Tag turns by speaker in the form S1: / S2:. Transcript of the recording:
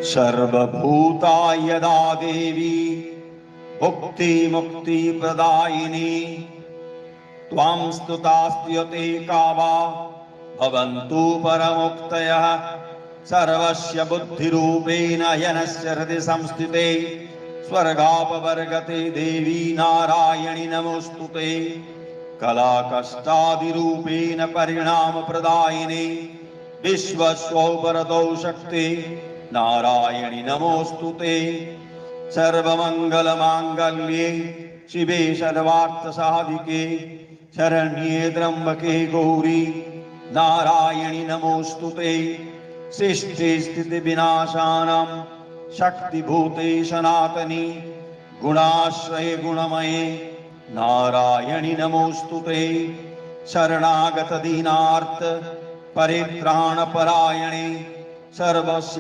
S1: सर्वभूता यदा देवी भुक्ति मुक्ति प्रदायिनी त्वां स्तुतास्तुयते कावा भवन्तु परमुक्तयः सर्वस्य बुद्धिरूपेण यनस्य हृदि संस्थिते स्वर्गापवर्गते देवी नारायणि नमोस्तुते कलाकष्टादिरूपेण परिणामप्रदायिने विश्वस्वोपरतो शक्ति नारायणि नमोस्तुते सर्वमंगलमांगल्ये शिवे सर्वार्थसाधिके शरण्ये त्र्यंबके गौरी नारायणि नमोस्तुते सृष्टि स्थिति विनाशानां शक्तिभूते सनातनी गुणाश्रये गुणमये नारायणि नमोस्तुते शरणागत दीनार्थ परित्राणपरायणे सर्वस्य